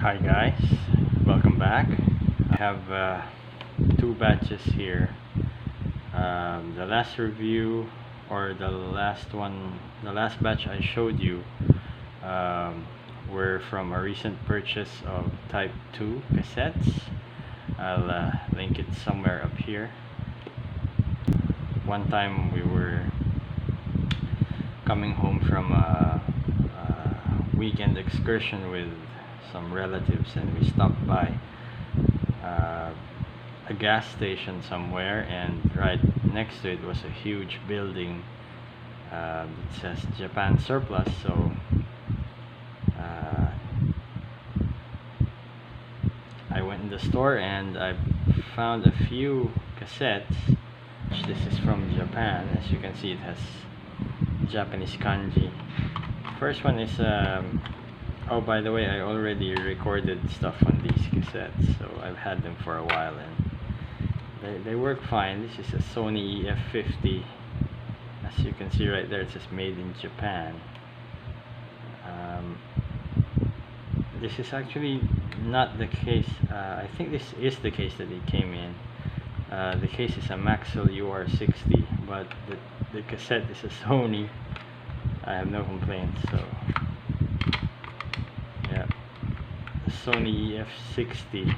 Hi guys, welcome back. I have two batches here. The last review, or the last batch I showed you were from a recent purchase of Type 2 cassettes. I'll link it somewhere up here. One time we were coming home from a weekend excursion with some relatives, and we stopped by a gas station somewhere, and right next to it was a huge building that says Japan Surplus. So I went in the store and I found a few cassettes. This is from Japan. As you can see, it has Japanese kanji. First one is oh, by the way, I already recorded stuff on these cassettes, so I've had them for a while and they work fine. This is a Sony EF50. As you can see right there, it says made in Japan. This is actually not the case. I think this is the case that it came in. The case is a Maxell UR60, but the cassette is a Sony. I have no complaints. So yeah, the Sony EF60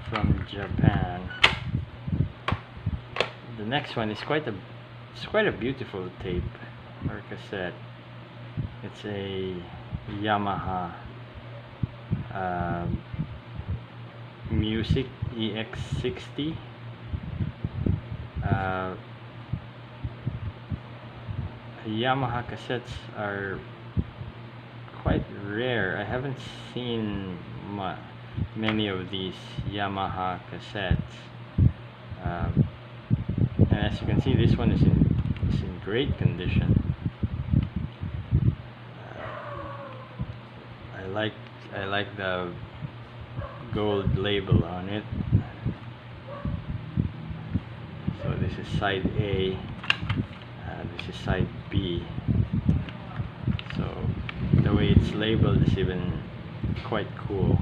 from Japan. The next one is quite a beautiful tape or cassette. It's a Yamaha Music EX60. Yamaha cassettes are quite rare. I haven't seen many of these Yamaha cassettes, and as you can see, this one is in great condition. I like the gold label on it. So this is side A, this is side B. So the way it's labeled is even quite cool.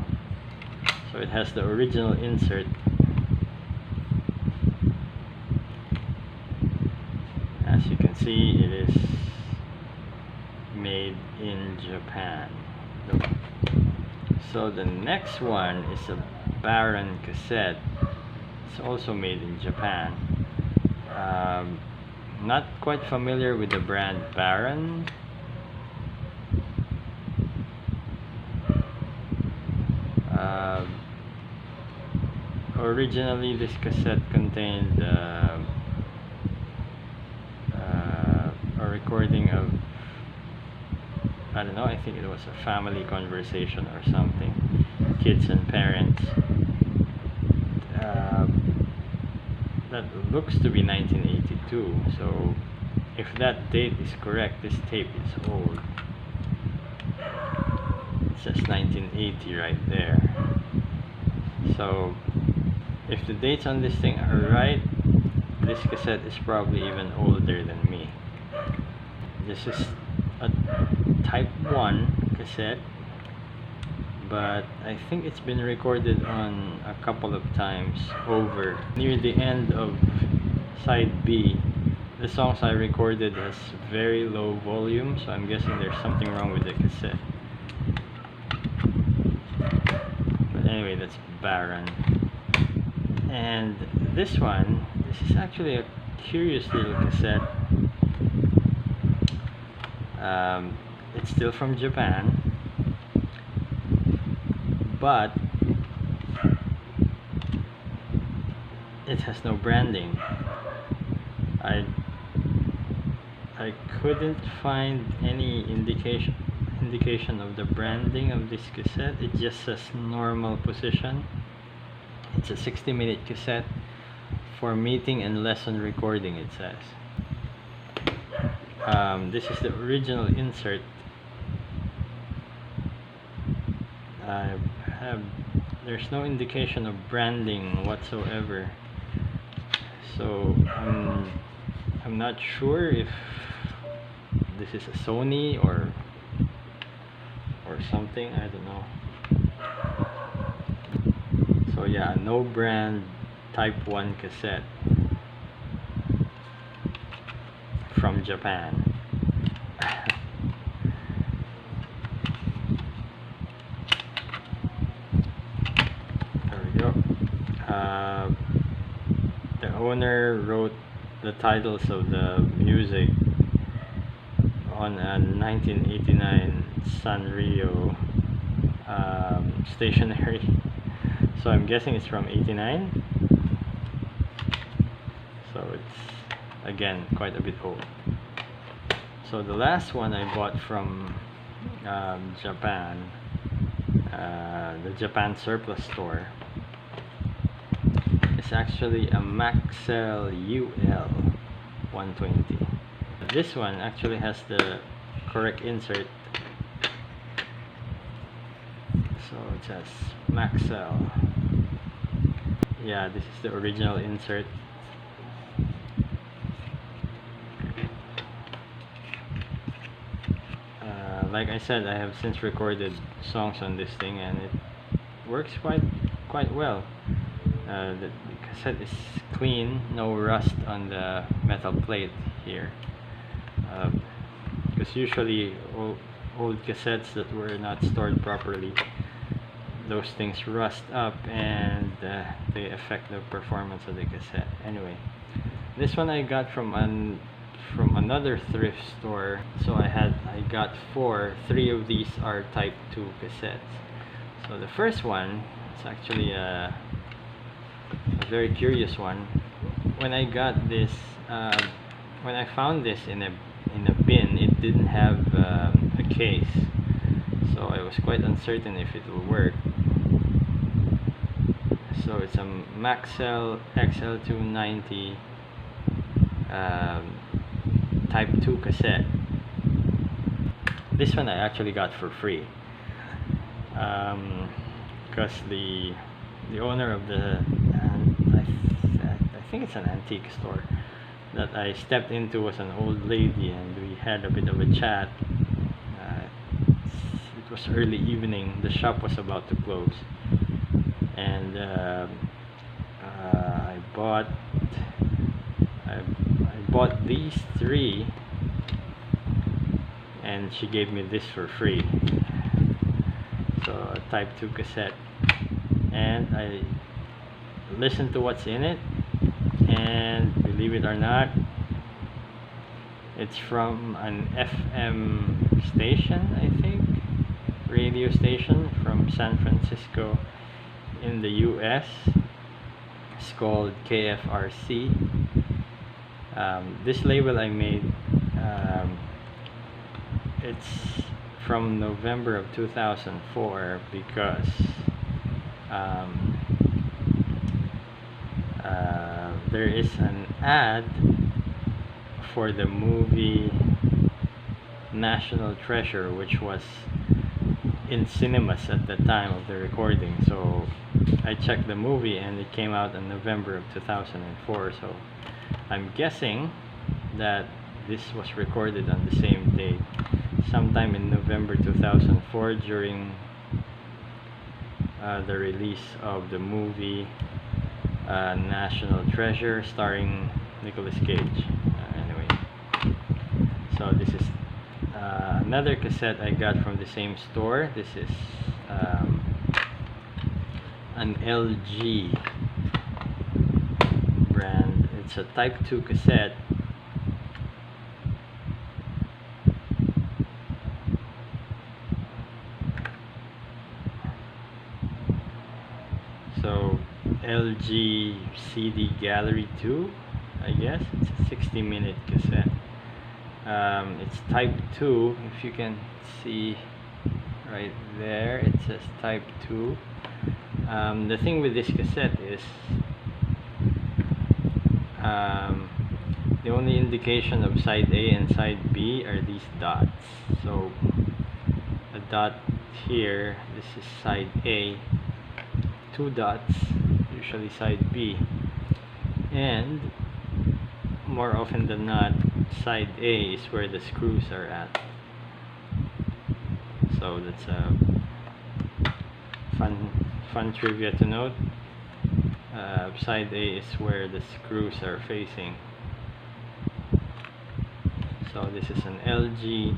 So it has the original insert. As you can see, it is made in Japan. So the next one is a Baron cassette. It's also made in Japan. Not quite familiar with the brand Baron. Originally, this cassette contained a recording of, I don't know, I think it was a family conversation or something, kids and parents. That looks to be 1982, so if that date is correct, this tape is old. It says 1980 right there. So if the dates on this thing are right, this cassette is probably even older than me. This is a Type 1 cassette, but I think it's been recorded on a couple of times over. Near the end of side B, the songs I recorded has very low volume, so I'm guessing there's something wrong with the cassette. But anyway, that's Baron. And this is actually a curious little cassette. It's still from Japan, but it has no branding. I couldn't find any indication of the branding of this cassette. It just says normal position. It's a 60-minute cassette for meeting and lesson recording, it says. This is the original insert. There's no indication of branding whatsoever, so I'm not sure if this is a Sony or something. I don't know. So yeah, no brand Type 1 cassette from Japan. There we go. The owner wrote the titles of the music on a 1989 Sanrio stationery. So I'm guessing it's from 89. So it's again quite a bit old. So the last one I bought from Japan, the Japan surplus store, is actually a Maxell UL 120. This one actually has the correct insert. So it says Maxell. Yeah, this is the original insert. Like I said, I have since recorded songs on this thing, and it works quite well. The cassette is clean, no rust on the metal plate here. Because usually old cassettes that were not stored properly, those things rust up and they affect the performance of the cassette. Anyway, this one I got from another thrift store. So I got three of these are Type 2 cassettes. So the first one, it's actually a very curious one. When I got this, when I found this in a bin, it didn't have a case, so I was quite uncertain if it will work. So it's a Maxell XL290 Type 2 cassette. This one I actually got for free, because the owner of the I think it's an antique store that I stepped into was an old lady, and we had a bit of a chat. It was early evening, the shop was about to close, and I bought these three, and she gave me this for free. So a Type 2 cassette, and I listened to what's in it, and believe it or not, it's from an FM station, I think, radio station from San Francisco in the US. It's called KFRC. This label I made, it's from November of 2004, because there is an ad for the movie National Treasure, which was in cinemas at the time of the recording. So I checked the movie, and it came out in November of 2004. So I'm guessing that this was recorded on the same date, sometime in November 2004, during the release of the movie National Treasure, starring Nicolas Cage. Anyway, so this is another cassette I got from the same store. This is an LG brand. It's a Type 2 cassette. So LG CD Gallery 2, I guess. It's a 60-minute cassette. It's Type 2, if you can see right there, it says Type 2. The thing with this cassette is the only indication of side A and side B are these dots. So a dot here, this is side A, two dots, usually side B, and more often than not, side A is where the screws are at. So that's a fun trivia to note. side A is where the screws are facing. So this is an LG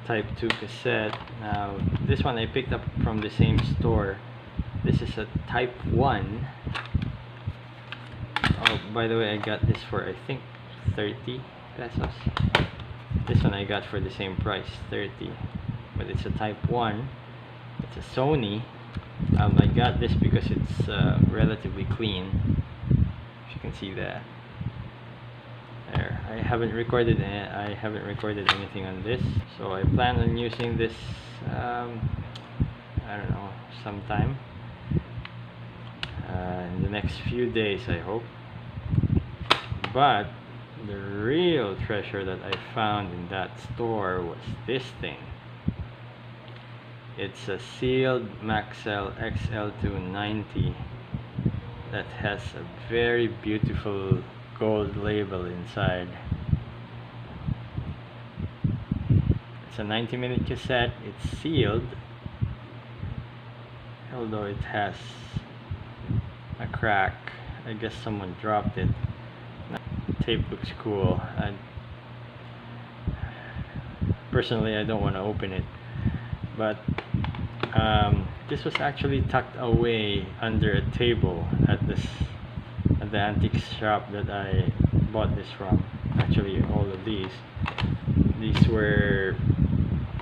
Type 2 cassette. Now this one I picked up from the same store. This is a Type 1. Oh, by the way, I got this for I think 30 pesos. This one I got for the same price, 30. But it's a Type 1. It's a Sony. I got this because it's relatively clean. If you can see that. There. I haven't recorded anything on this, so I plan on using this. I don't know, sometime in the next few days, I hope. But the real treasure that I found in that store was this thing. It's a sealed Maxell XL290 that has a very beautiful gold label inside. It's a 90-minute cassette. It's sealed, although it has a crack. I guess someone dropped it. The tape looks cool. Personally, I don't want to open it, but this was actually tucked away under a table at the antique shop that I bought this from. Actually, all of these were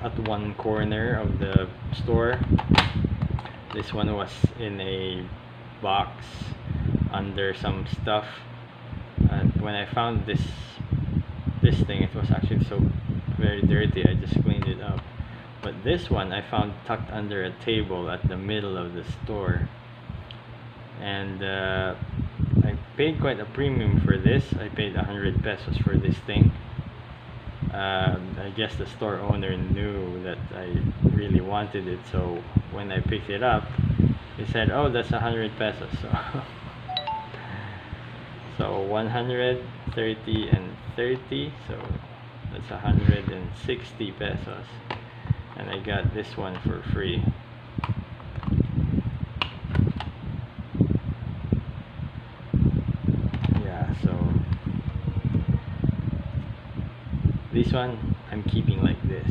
at one corner of the store. This one was in a box under some stuff, and when I found this thing, it was actually so very dirty. I just cleaned it up. But this one I found tucked under a table at the middle of the store, and I paid quite a premium for this. I paid 100 pesos for this thing. I guess the store owner knew that I really wanted it, so when I picked it up, he said, "Oh, that's 100 pesos." So 100, 30, and 30, so that's 160 pesos. And I got this one for free. Yeah, so this one I'm keeping like this.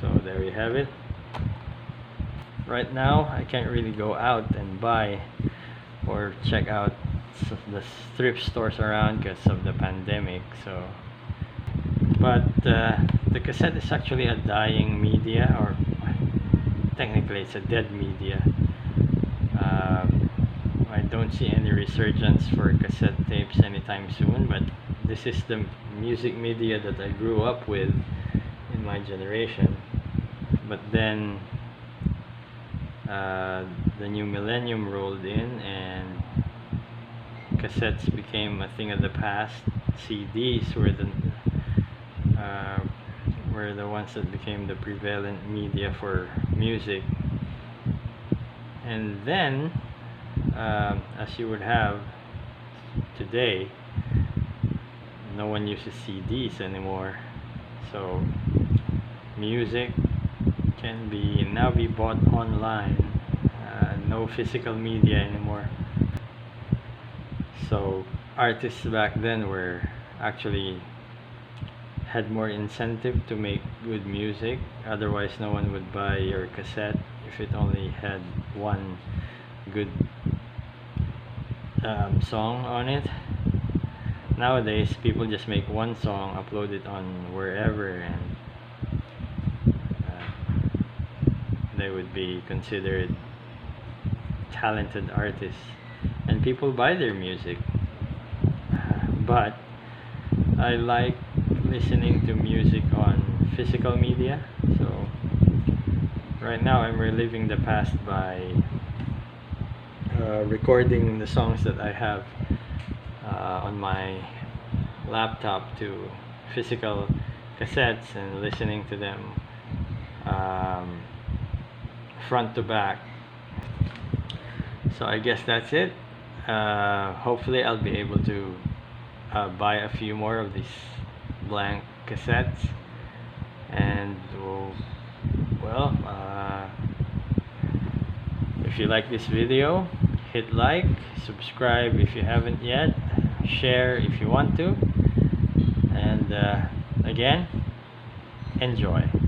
So there you have it. Right now I can't really go out and buy or check out the thrift stores around because of the pandemic, so but the cassette is actually a dying media, or technically it's a dead media. I don't see any resurgence for cassette tapes anytime soon, but this is the music media that I grew up with in my generation. But then the new millennium rolled in and cassettes became a thing of the past. CDs were the ones that became the prevalent media for music. And then as you would have today, no one uses CDs anymore, so music can now be bought online. No physical media anymore. So artists back then had more incentive to make good music, otherwise no one would buy your cassette if it only had one good song on it. Nowadays people just make one song, upload it on wherever, and they would be considered talented artists, and people buy their music. But I like listening to music on physical media, so right now I'm reliving the past by recording the songs that I have on my laptop to physical cassettes and listening to them front to back. So I guess that's it. Hopefully I'll be able to buy a few more of these blank cassettes, and well, if you like this video, hit like, subscribe if you haven't yet, share if you want to, and again, enjoy.